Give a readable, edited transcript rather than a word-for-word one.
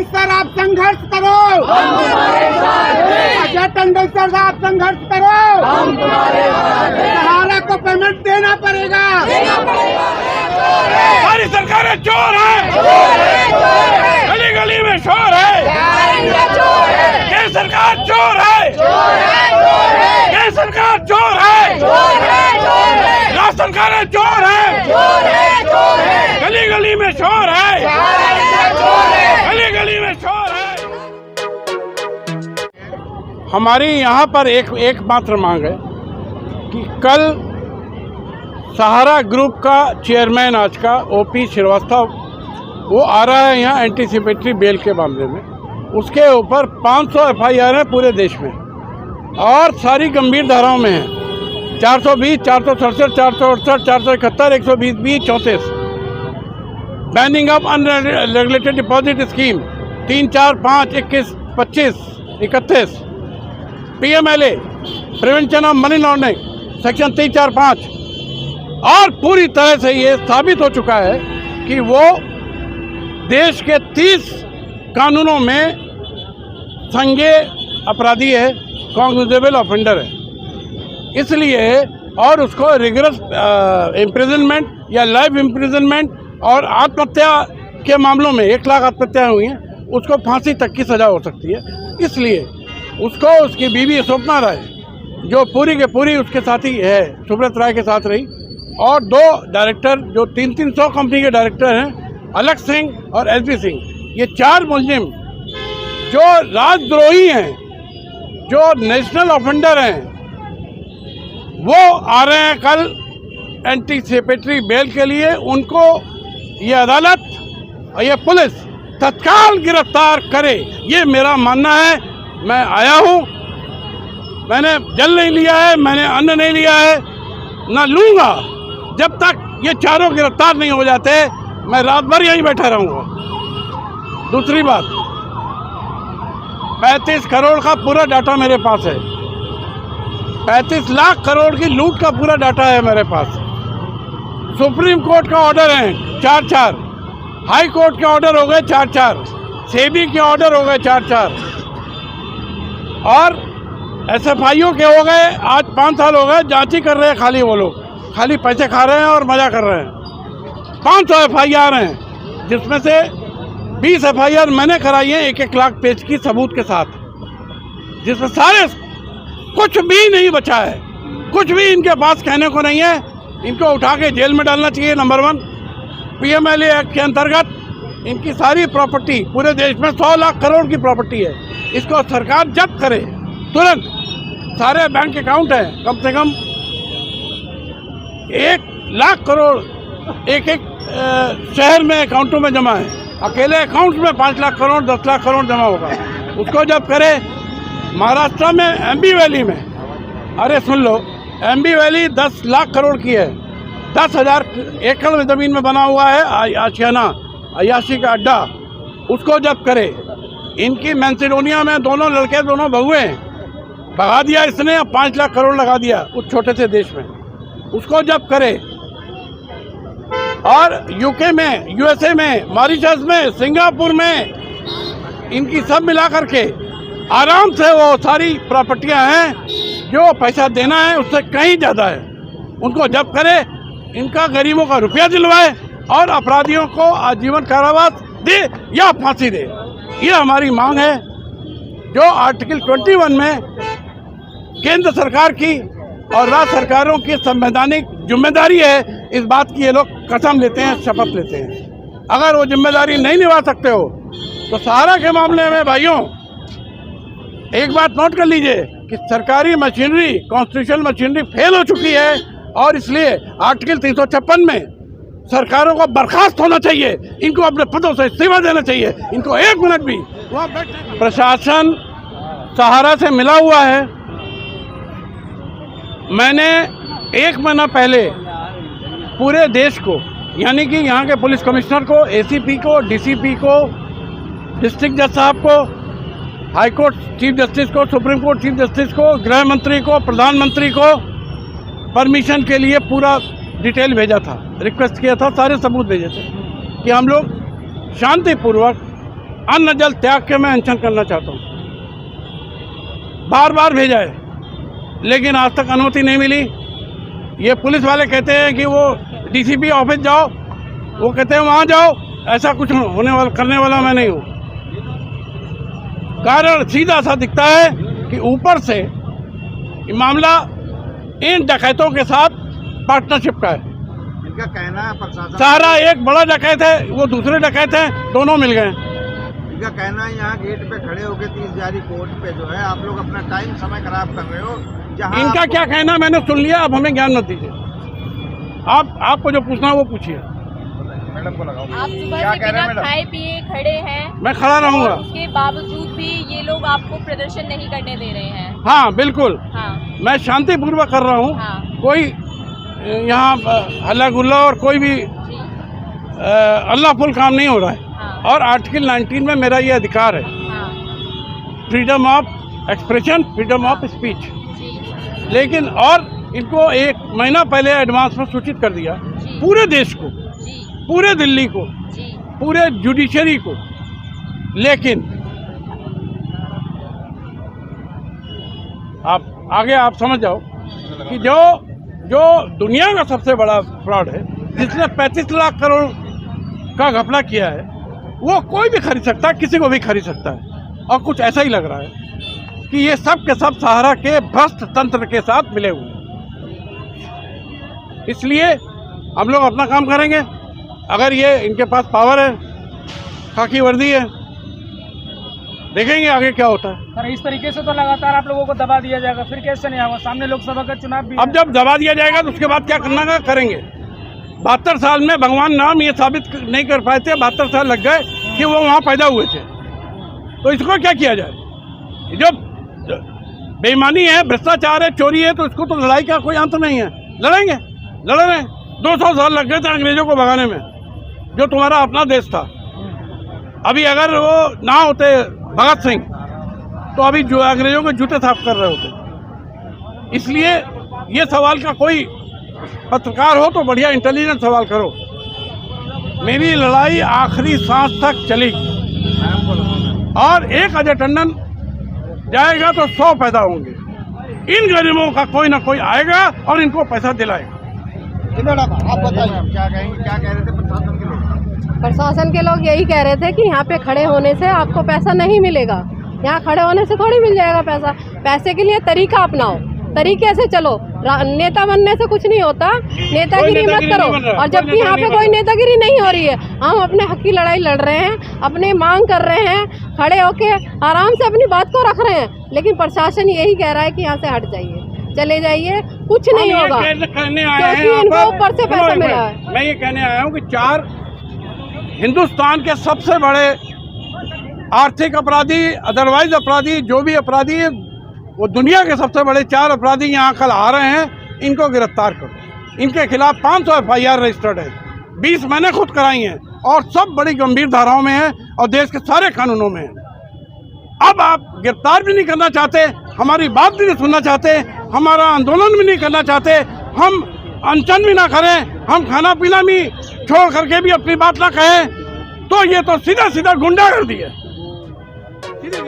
Sir आप संघर्ष करो, अजय टंडन सर आप संघर्ष करो, सहारा को पेमेंट देना पड़ेगा। सारी सरकारें चोर है, गली गली में शोर है, ये सरकार चोर है, ये सरकार चोर है, राज सरकारें चोर है, गली गली में शोर है, गली गली में शोर है। हमारी यहाँ पर एक मात्र मांग है कि कल सहारा ग्रुप का चेयरमैन आज का ओपी श्रीवास्तव वो आ रहा है यहाँ एंटीसिपेटरी बेल के मामले में। उसके ऊपर 500 एफआईआर है पूरे देश में और सारी गंभीर धाराओं में है। 420, 467, 468, 471, 120, 34 banning of unregulated deposit scheme 3, 4, 5, 21, 25, 31 PMLA prevention of money laundering section 3, 4, 5 और पूरी तरह से ये साबित हो चुका है कि वो देश के 30 कानूनों में संज्ञेय अपराधी है, कॉग्निजेबल ऑफेंडर है। इसलिए और उसको रिगरस इम्प्रिजनमेंट या लाइफ इम्प्रिजनमेंट और आत्महत्या के मामलों में 1 लाख आत्महत्याएं हुई हैं, उसको फांसी तक की सज़ा हो सकती है। इसलिए उसको उसकी बीवी स्वप्ना राय जो पूरी के पूरी उसके साथी है, सुब्रत राय के साथ रही, और 2 डायरेक्टर जो 300 कंपनी के डायरेक्टर हैं, अलख सिंह और एसबी सिंह, ये 4 मुलजिम जो राजद्रोही हैं, जो नेशनल ऑफेंडर हैं, वो आ रहे हैं कल एंटीसिपेटरी बेल के लिए। उनको ये अदालत और ये पुलिस तत्काल गिरफ्तार करे, ये मेरा मानना है। मैं आया हूँ, मैंने जल नहीं लिया है, मैंने अन्न नहीं लिया है, ना लूँगा जब तक ये चारों गिरफ्तार नहीं हो जाते। मैं रात भर यहीं बैठा रहूँगा। दूसरी बात, 35 करोड़ का पूरा डाटा मेरे पास है, 35 लाख करोड़ की लूट का पूरा डाटा है मेरे पास। सुप्रीम कोर्ट का ऑर्डर है 4-4, हाई कोर्ट के ऑर्डर हो गए 4-4, सेबी के ऑर्डर हो गए 4-4 और SFIO के हो गए। आज 5 साल हो गए, जांच ही कर रहे हैं खाली, वो लोग खाली पैसे खा रहे हैं और मजा कर रहे हैं। 500 FIR हैं, जिसमें से 20 FIR मैंने कराई है 1-1 लाख पेज की सबूत के साथ, जिसमें सारे कुछ भी नहीं बचा है, कुछ भी इनके पास कहने को नहीं है। इनको उठा के जेल में डालना चाहिए। नंबर 1, PMLA एक्ट के अंतर्गत इनकी सारी प्रॉपर्टी, पूरे देश में 100 लाख करोड़ की प्रॉपर्टी है, इसको सरकार जब्त करे तुरंत। सारे बैंक अकाउंट हैं, कम से कम 1 लाख करोड़ एक शहर में अकाउंटों में जमा है। अकेले अकाउंट में 5 लाख करोड़ 10 लाख करोड़ जमा होगा, उसको जब करे। महाराष्ट्र में एमबी वैली में, अरे सुन लो, एमबी वैली 10 लाख करोड़ की है, 10,000 एकड़ में ज़मीन में बना हुआ है आशियाना अयाशी का अड्डा, उसको जब करे। इनकी मैसेडोनिया में दोनों लड़के, दोनों बहुएं भगा दिया इसने, 5 लाख करोड़ लगा दिया उस छोटे से देश में, उसको जब करे। और यूके में, यूएसए में, मॉरिशस में, सिंगापुर में, इनकी सब मिला करके आराम से वो सारी प्रॉपर्टियां हैं, जो पैसा देना है उससे कहीं ज़्यादा है, उनको जब करे। इनका गरीबों का रुपया दिलवाए और अपराधियों को आजीवन कारावास दे या फांसी दे, ये हमारी मांग है। जो आर्टिकल 21 में केंद्र सरकार की और राज्य सरकारों की संवैधानिक जिम्मेदारी है, इस बात की ये लोग कसम लेते हैं, शपथ लेते हैं। अगर वो जिम्मेदारी नहीं निभा सकते हो तो सहारा के मामले में भाइयों एक बात नोट कर लीजिए कि सरकारी मशीनरी, कॉन्स्टिट्यूशनल मशीनरी फेल हो चुकी है और इसलिए आर्टिकल 356 में सरकारों को बर्खास्त होना चाहिए, इनको अपने पदों से इस्तीफा देना चाहिए, इनको 1 मिनट भी वहाँ बैठे। प्रशासन सहारा से मिला हुआ है। मैंने 1 महीना पहले पूरे देश को, यानी कि यहाँ के पुलिस कमिश्नर को, ACP को, DCP को, डिस्ट्रिक्ट जज साहब को, हाई कोर्ट चीफ जस्टिस को, सुप्रीम कोर्ट चीफ जस्टिस को, गृह मंत्री को, प्रधानमंत्री को परमिशन के लिए पूरा डिटेल भेजा था, रिक्वेस्ट किया था, सारे सबूत भेजे थे कि हम लोग शांतिपूर्वक अन्न जल त्याग के मैं अनशन करना चाहता हूँ। बार बार भेजा है, लेकिन आज तक अनुमति नहीं मिली। ये पुलिस वाले कहते हैं कि वो डीसीपी ऑफिस जाओ, वो कहते हैं वहाँ जाओ। ऐसा कुछ करने वाला मैं नहीं हूँ। कारण सीधा सा दिखता है कि ऊपर से ये मामला इन डकैतों के साथ पार्टनरशिप का है। इनका कहना है प्रशासन, सहारा एक बड़ा डकैत है, वो दूसरे डकैत हैं, दोनों मिल गए। इनका कहना है यहाँ गेट पे खड़े होकर 30 जारी कोर्ट पे जो है आप लोग अपना टाइम समय खराब कर रहे हो। जहाँ इनका क्या कहना मैंने सुन लिया, अब हमें ज्ञान मत दीजिए। आपको जो पूछना है वो पूछिए। मैडम को लगाओ। आप सुबह से बिना खाए पिए खड़े हैं, मैं खड़ा रहूंगा। और उसके बावजूद भी ये लोग आपको प्रदर्शन नहीं करने दे रहे हैं। हाँ बिल्कुल, हाँ मैं शांतिपूर्वक कर रहा हूँ। हाँ कोई यहाँ हल्ला गुल्ला और कोई भी जी अल्लाह फुल काम नहीं हो रहा है। हाँ और आर्टिकल 19 में मेरा ये अधिकार है, हाँ freedom of expression, freedom of speech. जी लेकिन और इनको 1 महीना पहले एडवांस में सूचित कर दिया, जी पूरे देश को, जी पूरे दिल्ली को, जी पूरे जुडिशरी को। लेकिन आप समझ जाओ कि जो दुनिया का सबसे बड़ा फ्रॉड है, जिसने 35 लाख करोड़ का घपला किया है, वो कोई भी खरीद सकता है, किसी को भी खरीद सकता है। और कुछ ऐसा ही लग रहा है कि ये सब के सब सहारा के भ्रष्ट तंत्र के साथ मिले हुए हैं। इसलिए हम लोग अपना काम करेंगे। अगर ये इनके पास पावर है, खाकी वर्दी है, देखेंगे आगे क्या होता है। सर इस तरीके से तो लगातार आप लोगों को दबा दिया जाएगा, फिर कैसे नहीं होगा? सामने लोकसभा का चुनाव भी अब जब दबा दिया जाएगा तो उसके बाद क्या करना का करेंगे। 72 साल में भगवान राम ये साबित नहीं कर पाए थे, 72 साल लग गए कि वो वहाँ पैदा हुए थे। तो इसको क्या किया जाए? जो बेईमानी है, भ्रष्टाचार है, चोरी है, तो इसको तो लड़ाई का कोई अंत नहीं है। लड़ेंगे, लड़ रहे हैं। 200 साल लग गए थे अंग्रेजों को भगाने में, जो तुम्हारा अपना देश था। अभी अगर वो ना होते भगत सिंह, तो अभी जो अंग्रेजों के जूते साफ कर रहे होते। इसलिए ये सवाल का कोई पत्रकार हो तो बढ़िया इंटेलिजेंट सवाल करो। मेरी लड़ाई आखिरी सांस तक चलेगी, और एक अजय टंडन जाएगा तो 100 पैदा होंगे। इन गरीबों का कोई ना कोई आएगा और इनको पैसा दिलाएगा। आप बताइए क्या कहेंगे, क्या कह रहे थे प्रशासन के लोग? प्रशासन के लोग यही कह रहे थे कि यहाँ पे खड़े होने से आपको पैसा नहीं मिलेगा। यहाँ खड़े होने से थोड़ी मिल जाएगा पैसा। पैसे के लिए तरीका अपनाओ, तरीके से चलो। नेता बनने से कुछ नहीं होता, नेतागिरी मत करो। और जबकि यहाँ पे कोई नेतागिरी नहीं हो रही है, हम अपने हक की लड़ाई लड़ रहे हैं, अपनी मांग कर रहे हैं, खड़े होके आराम से अपनी बात को रख रहे हैं। लेकिन प्रशासन यही कह रहा है कि यहाँ से हट जाइए, चले जाइए, कुछ नहीं होगा, क्योंकि इनको ऊपर से पैसा मिला है। मैं ये कहने आया हूँ कि 4 हिंदुस्तान के सबसे बड़े आर्थिक अपराधी, अदरवाइज अपराधी, जो भी अपराधी है, वो दुनिया के सबसे बड़े 4 अपराधी यहाँ कल आ रहे हैं। इनको गिरफ्तार करो। इनके खिलाफ 500 FIR रजिस्टर्ड है, 20 मैंने खुद कराई हैं, और सब बड़ी गंभीर धाराओं में है और देश के सारे कानूनों में है। अब आप गिरफ्तार भी नहीं करना चाहते, हमारी बात भी नहीं सुनना चाहते, हमारा आंदोलन भी नहीं करना चाहते, हम अनशन भी ना करें, हम खाना पीना भी छोड़ करके भी अपनी बात ना कहें, तो ये तो सीधा सीधा गुंडागर्दी है। सीधी